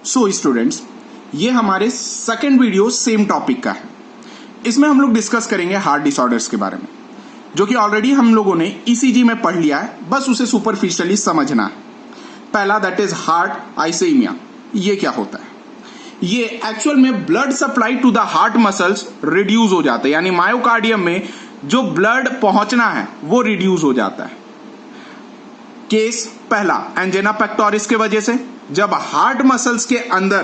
So students, ये हमारे second video same topic का है। इसमें हम लोग डिस्कस करेंगे हार्ट डिसऑर्डर्स के बारे में, जो कि ऑलरेडी हम लोगों ने ईसीजी में पढ़ लिया है, बस उसे सुपरफिशियली समझना है। पहला दैट इज हार्ट आइसेमिया। ये क्या होता है? ये एक्चुअल में blood supply to the heart muscles reduce हो जाता है, यानी मायोकार्डियम में जो ब्लड पहुंचना है वो रिड्यूस हो जाता है। केस पहला एंजेना पेक्टोरिस के वजह से, जब हार्ट मसल्स के अंदर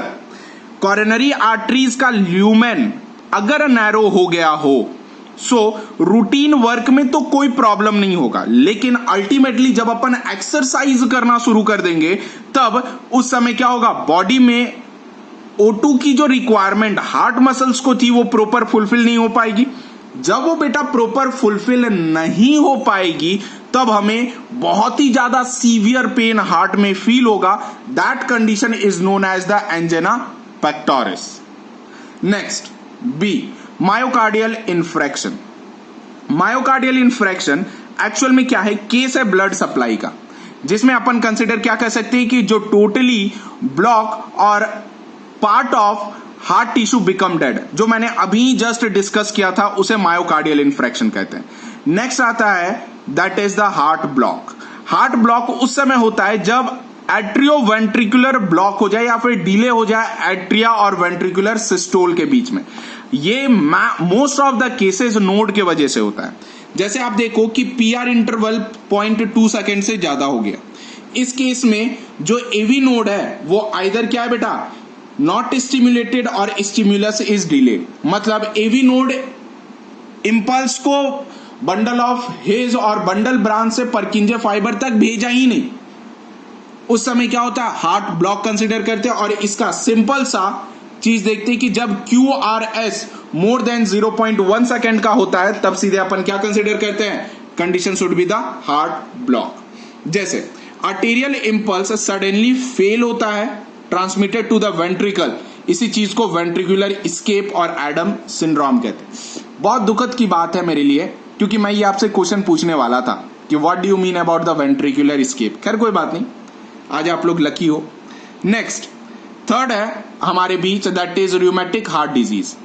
कोरोनरी आर्टरीज का ल्यूमेन अगर नैरो हो गया हो, सो रूटीन वर्क में तो कोई प्रॉब्लम नहीं होगा, लेकिन अल्टीमेटली जब अपन एक्सरसाइज करना शुरू कर देंगे तब उस समय क्या होगा, बॉडी में O2 की जो रिक्वायरमेंट हार्ट मसल्स को थी वो प्रॉपर फुलफिल नहीं हो पाएगी। जब वो बेटा प्रॉपर फुलफिल नहीं हो पाएगी तब हमें बहुत ही ज्यादा सीवियर पेन हार्ट में फील होगा। That condition is known as the angina pectoris. Next B, myocardial infarction. Myocardial infarction actual में क्या है? केस है ब्लड सप्लाई का, जिसमें अपन कंसिडर क्या कर सकते हैं कि जो टोटली ब्लॉक और part of heart tissue become dead, जो मैंने अभी जस्ट डिस्कस किया था उसे मायोकार्डियल इन्फ्रैक्शन कहते हैं। नेक्स्ट आता है that is the heart block. Heart block उस समय होता है जब एट्रियोवेंट्रिकुलर ब्लॉक हो जाए या फिर डिले हो जाए एट्रिया और वेंट्रिकुलर सिस्टोल के बीच में। ये most of the cases node के वजह से होता है। जैसे आप देखो कि पीआर इंटरवल 0.2 सेकेंड से ज्यादा हो गया। इस केस में जो एवी नोड है वो आइदर क्या है बेटा, नॉट स्टिम्युलेटेड और स्टिम्युलस इज डिलेड। मतलब एवी नोड इंपल्स को बंडल ऑफ हेज और बंडल ब्रांच से परकिंजे फाइबर तक भेजा ही नहीं। उस समय क्या होता है, हार्ट ब्लॉक कंसीडर करते हैं और इसका सिंपल सा चीज देखते हैं कि जब QRS मोर देन 0.1 सेकेंड का होता है तब सीधे अपन क्या कंसीडर करते हैं, condition should be the heart block. जैसे आर्टेरियल इंपल्स सडनली फेल होता है, ट्रांसमिटेड टू द वेंट्रिकल, इसी चीज को वेंट्रिकुलर एस्केप और एडम सिंड्रोम कहते हैं। बहुत दुखद की बात है मेरे लिए, क्योंकि मैं ये आपसे क्वेश्चन पूछने वाला था कि what do you mean about the ventricular escape. खैर कोई बात नहीं, आज आप लोग लकी हो। नेक्स्ट थर्ड है हमारे बीच that is rheumatic heart disease.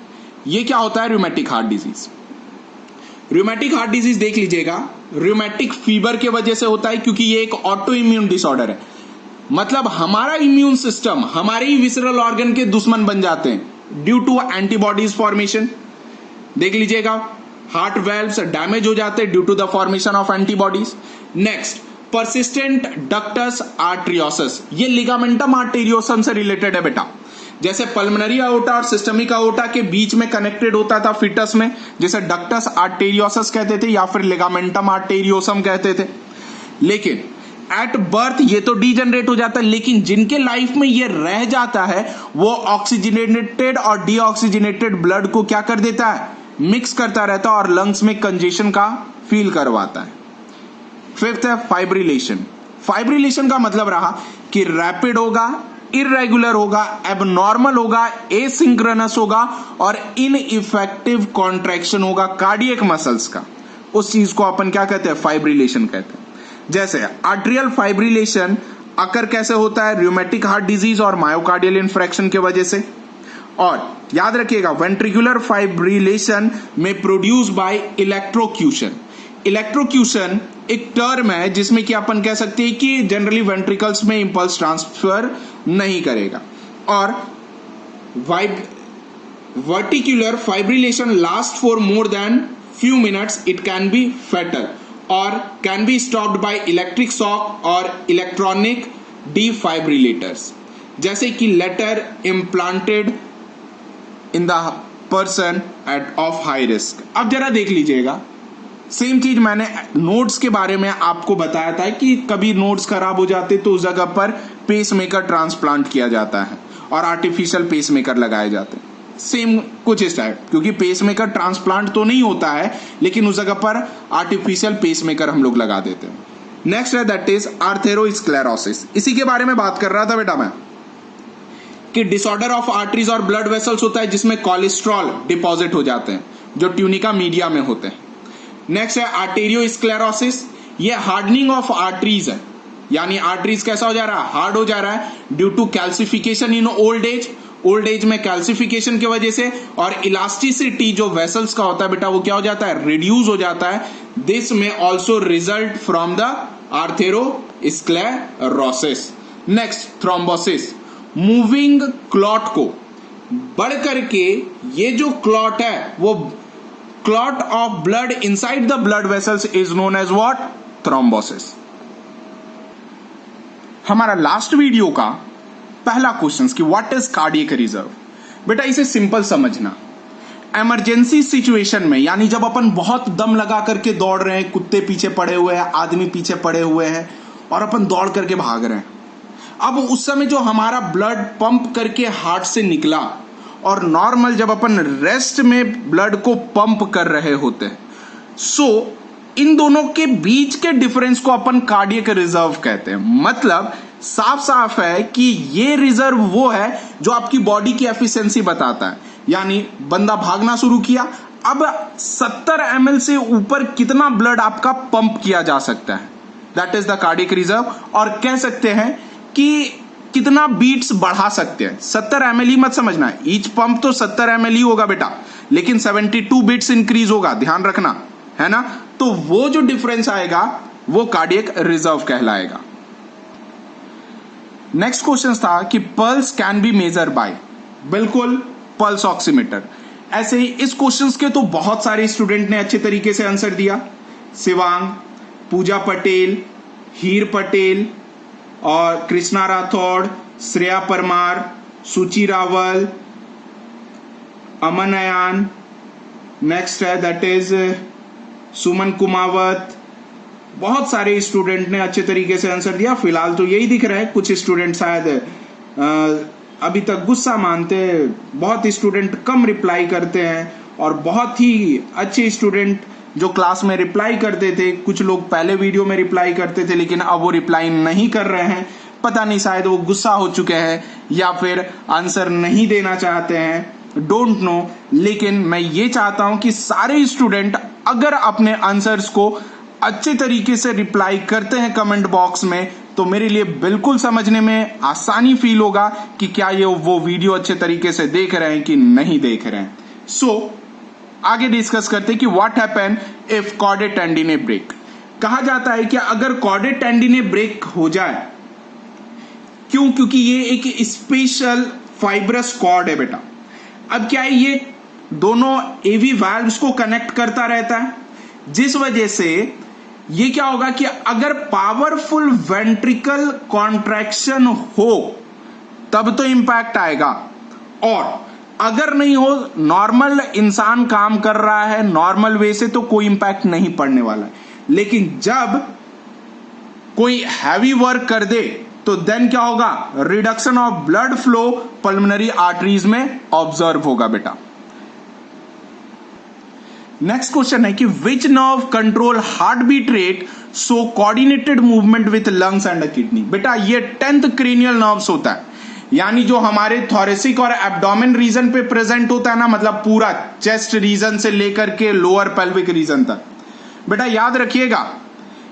ये क्या होता है rheumatic heart disease? Rheumatic heart disease देख लीजिएगा, रूमेटिक फीवर के वजह से होता है, क्योंकि ये एक ऑटो इम्यून डिसऑर्डर है। मतलब हमारा इम्यून सिस्टम हमारे ही विसरल ऑर्गन के दुश्मन बन जाते हैं ड्यू टू एंटीबॉडीज फॉर्मेशन। देख लीजिएगा, हार्ट वेल्व्स डैमेज हो जाते हैं due to the formation of antibodies. Next persistent ductus arteriosus. ये लिगामेंटम आर्टेरियोसम से रिलेटेड है बेटा। जैसे पल्मोनरी अओर्टा और सिस्टमिक अओर्टा के बीच में कनेक्टेड होता था फिटस में, जिसे डक्टस आर्टेरियोसिस कहते थे या फिर लिगामेंटम आर्टेरियोसम कहते थे। लेकिन एट बर्थ ये तो डीजनरेट हो जाता है, लेकिन जिनके लाइफ में ये रह जाता है वो ऑक्सीजनेटेड और डीऑक्सीजनेटेड ब्लड को क्या कर देता है, मिक्स करता रहता है और लंग्स में कंजेशन का फील करवाता है। फिफ्थ है फाइब्रिलेशन। फाइब्रिलेशन का मतलब रहा कि रैपिड होगा, इरेगुलर होगा, एबनॉर्मल होगा, एसिंक्रोनस होगा और इनइफेक्टिव कॉन्ट्रैक्शन होगा कार्डियक मसल्स का। उस चीज को अपन क्या कहते हैं, फाइब्रिलेशन कहते हैं। जैसे आर्ट्रियल फाइब्रिलेशन अकर कैसे होता है, रूमेटिक हार्ट डिजीज और मायोकार्डियल इन्फ्रैक्शन के वजह से। और याद रखिएगा वेंट्रिकुलर फाइब्रिलेशन में प्रोड्यूस बाय इलेक्ट्रोक्यूशन। इलेक्ट्रोक्यूशन एक टर्म है जिसमें कि अपन कह सकते हैं कि जनरली वेंट्रिकल्स में इंपल्स ट्रांसफर नहीं करेगा। और ventricular fibrillation last for more than few minutes, it can be fatal or can be stopped by electric shock or electronic defibrillators, जैसे कि letter implanted in the person at of high risk। अब जरा देख लीजिएगा, same चीज मैंने nodes के बारे में आपको बताया था कि कभी नोड्स खराब हो जाते तो उस जगह पर पेसमेकर ट्रांसप्लांट किया जाता है और आर्टिफिशियल पेसमेकर लगाए जाते हैं। सेम कुछ इस टाइप, क्योंकि पेसमेकर ट्रांसप्लांट तो नहीं होता है लेकिन उस जगह पर आर्टिफिशियल पेसमेकर हम लोग लगा देते हैं। नेक्स्ट है दैट इज आर्थेरोस्क्लेरोसिस। इसी के बारे में बात कर रहा था बेटा मैं कि डिसऑर्डर ऑफ आर्टरीज और ब्लड वेसल्स होता है जिसमें कोलेस्ट्रॉल डिपॉजिट हो जाते हैं जो ट्यूनिका मीडिया में होते हैं। नेक्स्ट है आर्टेरियोस्क्लेरोसिस। ये हार्डनिंग ऑफ आर्टरीज है। यानी आर्टरीज कैसा हो जा रहा है, हार्ड हो जा रहा है due to calcification in old age. Old age में कैल्सिफिकेशन की वजह से, और इलास्टिसिटी जो वेसल्स का होता है बेटा वो क्या हो जाता है, रिड्यूस हो जाता है। दिस में also result from the atherosclerosis. Next, thrombosis, moving clot को बढ़ करके ये जो क्लॉट है वो clot of blood inside the blood vessels is known as what, thrombosis. हमारा लास्ट वीडियो का पहला क्वेश्चन कि व्हाट इज कार्डियक रिजर्व। बेटा इसे सिंपल समझना, इमरजेंसी सिचुएशन में, यानी जब अपन बहुत दम लगा करके दौड़ रहे हैं, कुत्ते पीछे पड़े हुए हैं, आदमी पीछे पड़े हुए हैं और अपन दौड़ करके भाग रहे हैं, अब उस समय जो हमारा ब्लड पंप करके हार्ट से निकला और नॉर्मल जब अपन रेस्ट में ब्लड को पंप कर रहे होते हैं, सो इन दोनों के बीच के डिफरेंस को अपन कार्डियक रिजर्व कहते हैं। मतलब साफ साफ है कि ये रिजर्व वो है जो आपकी बॉडी की एफिशिएंसी बताता है। यानी बंदा भागना शुरू किया, अब 70 ml से ऊपर कितना ब्लड आपका पंप किया जा सकता है, that is the cardiac reserve. और कह सकते हैं कि कितना बीट्स बढ़ा सकते हैं। 70 ml ही मत समझना, ईच पंप तो 70 ml ही होगा बेटा, लेकिन 72 बीट्स इंक्रीज होगा, ध्यान रखना, है ना। तो वो जो डिफरेंस आएगा वो कार्डियक रिजर्व कहलाएगा। नेक्स्ट क्वेश्चन था कि pulse can be measure by, बिल्कुल पल्स ऑक्सीमीटर। ऐसे ही इस क्वेश्चन के तो बहुत सारे स्टूडेंट ने अच्छे तरीके से आंसर दिया, शिवांग, पूजा पटेल, हीर पटेल और कृष्णा राठौड़, श्रेया परमार, सुचि रावल, अमन अयान, नेक्स्ट है दैट इज सुमन कुमावत। बहुत सारे स्टूडेंट ने अच्छे तरीके से आंसर दिया। फिलहाल तो यही दिख रहा है, कुछ स्टूडेंट शायद अभी तक गुस्सा मानते, बहुत स्टूडेंट कम रिप्लाई करते हैं और बहुत ही अच्छे स्टूडेंट जो क्लास में रिप्लाई करते थे, कुछ लोग पहले वीडियो में रिप्लाई करते थे लेकिन अब वो रिप्लाई नहीं कर रहे हैं। पता नहीं, शायद वो गुस्सा हो चुके हैं या फिर आंसर नहीं देना चाहते हैं, डोंट नो। लेकिन मैं ये चाहता हूं कि सारे स्टूडेंट अगर अपने आंसर्स को अच्छे तरीके से रिप्लाई करते हैं कमेंट बॉक्स में, तो मेरे लिए बिल्कुल समझने में आसानी फील होगा कि क्या ये वो वीडियो अच्छे तरीके से देख रहे हैं कि नहीं देख रहे हैं। सो आगे डिस्कस करते हैं कि what happen if chordae tendineae break. कहा जाता है कि अगर कॉर्डेट टेंडिने ब्रेक हो जाए, क्यों, क्योंकि ये एक स्पेशल फाइब्रस कॉर्ड है बेटा। अब क्या है, ये दोनों एवी वाल्व्स को कनेक्ट करता रहता है, जिस वजह से ये क्या होगा कि अगर पावरफुल वेंट्रिकल कॉन्ट्रैक्शन हो तब तो इंपैक्ट आएगा, और अगर नहीं हो, नॉर्मल इंसान काम कर रहा है नॉर्मल वे से, तो कोई इंपैक्ट नहीं पड़ने वाला है। लेकिन जब कोई हैवी वर्क कर दे तो देन क्या होगा, reduction of blood flow pulmonary arteries में ऑब्जर्व होगा बेटा। नेक्स्ट क्वेश्चन है कि which nerve control heart beat rate so coordinated movement with lungs and kidney. बेटा ये 10th क्रेनियल नर्व्स होता है, यानी जो हमारे थोरेसिक और एब्डोमेन रीजन पे प्रेजेंट होता है ना, मतलब पूरा चेस्ट रीजन से लेकर के लोअर पेल्विक रीजन तक। बेटा याद रखिएगा,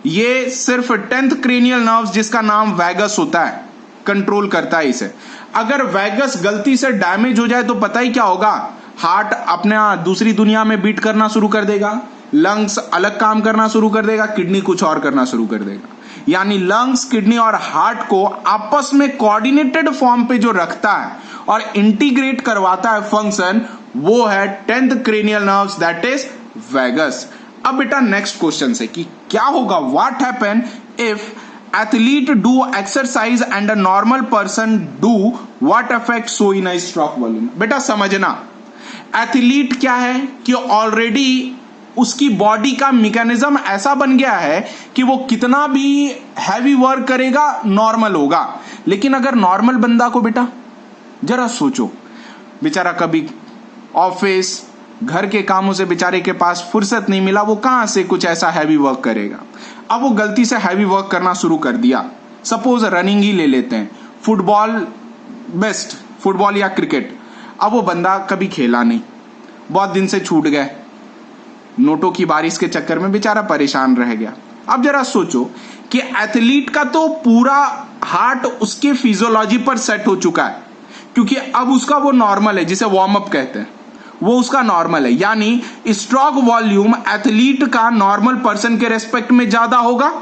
ये सिर्फ 10th क्रेनियल नर्व्स जिसका नाम वैगस होता है कंट्रोल करता है इसे। अगर वैगस गलती से डैमेज हो जाए तो पता ही क्या होगा, हार्ट अपने दूसरी दुनिया में बीट करना शुरू कर देगा, लंग्स अलग काम करना शुरू कर देगा, किडनी कुछ और करना शुरू कर देगा। यानी लंग्स, किडनी और हार्ट को आपस में कोऑर्डिनेटेड फॉर्म पे जो रखता है और इंटीग्रेट करवाता है फंक्शन, वो है 10th cranial nerves, that is vagus. अब बेटा नेक्स्ट क्वेश्चन से कि क्या होगा, what happen if athlete do exercise and a normal person do, what effect show in a stroke volume. बेटा समझना, एथलीट क्या है कि ऑलरेडी उसकी बॉडी का मैकेनिज्म ऐसा बन गया है कि वो कितना भी हैवी वर्क करेगा नॉर्मल होगा। लेकिन अगर नॉर्मल बंदा को बेटा जरा सोचो, बेचारा कभी ऑफिस घर के कामों से बेचारे के पास फुर्सत नहीं मिला, वो कहां से कुछ ऐसा हैवी वर्क करेगा। अब वो गलती से हैवी वर्क करना शुरू कर दिया, सपोज रनिंग ही ले लेते हैं, फुटबॉल बेस्ट, फुटबॉल या क्रिकेट। अब वो बंदा कभी खेला नहीं, बहुत दिन से छूट गए, नोटों की बारिश के चक्कर में बेचारा परेशान रह गया। अब जरा सोचो कि एथलीट का तो पूरा हार्ट उसके फिजियोलॉजी पर सेट हो चुका है, क्योंकि अब उसका वो नॉर्मल है, जिसे वार्म अप कहते हैं, वो उसका नॉर्मल है। यानी स्ट्रोक वॉल्यूम एथलीट का नॉर्मल पर्सन के रेस्पेक्ट में ज्यादा होगा,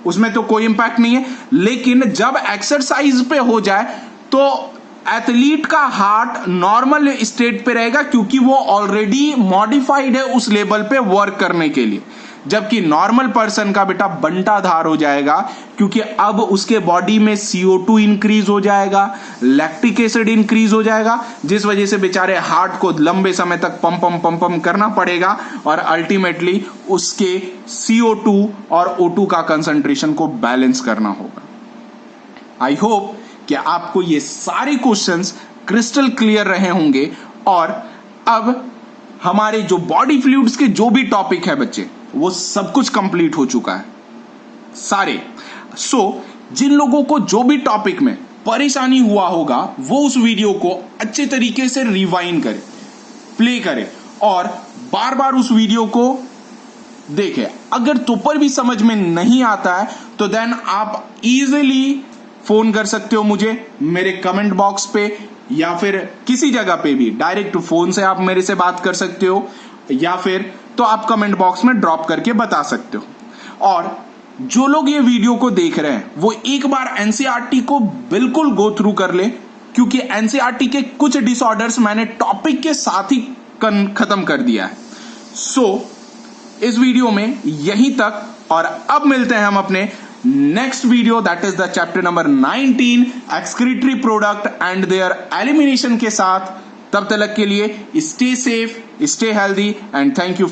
उसमें तो कोई इंपैक्ट नहीं है। लेकिन जब एक्सरसाइज पे हो जाए तो एथलीट का हार्ट नॉर्मल स्टेट पे रहेगा, क्योंकि वो ऑलरेडी मॉडिफाइड है उस लेवल पे वर्क करने के लिए। जबकि नॉर्मल पर्सन का बेटा बंटाधार हो जाएगा, क्योंकि अब उसके बॉडी में CO2 इंक्रीज हो जाएगा, लैक्टिक एसिड इंक्रीज हो जाएगा, जिस वजह से बेचारे हार्ट को लंबे समय तक पंप करना पड़ेगा और अल्टीमेटली उसके CO2 और O2 का कंसंट्रेशन को बैलेंस करना होगा। आई होप कि आपको ये सारे क्वेश्चंस क्रिस्टल क्लियर रहे होंगे, और अब हमारे जो बॉडी फ्लूइड्स के जो भी टॉपिक है बच्चे, वो सब कुछ कंप्लीट हो चुका है सारे। जिन लोगों को जो भी टॉपिक में परेशानी हुआ होगा वो उस वीडियो को अच्छे तरीके से रिवाइंड करे, प्ले करे और बार बार उस वीडियो को देखे। अगर तो पर भी समझ में नहीं आता है तो देन आप इजीली फोन कर सकते हो मुझे मेरे कमेंट बॉक्स पे, या फिर किसी जगह पे भी डायरेक्ट फोन से आप मेरे से बात कर सकते हो, या फिर तो आप कमेंट बॉक्स में ड्रॉप करके बता सकते हो। और जो लोग ये वीडियो को देख रहे हैं वो एक बार एनसीईआरटी को बिल्कुल गो थ्रू कर ले, क्योंकि एनसीईआरटी के कुछ डिसऑर्डर्स मैंने टॉपिक के साथ ही खत्म कर दिया है। इस वीडियो में यहीं तक, और अब मिलते हैं हम अपने next video, that is the chapter number 19 excretory product and there elimination के साथ। तब तक के लिए stay safe, stay healthy and thank you.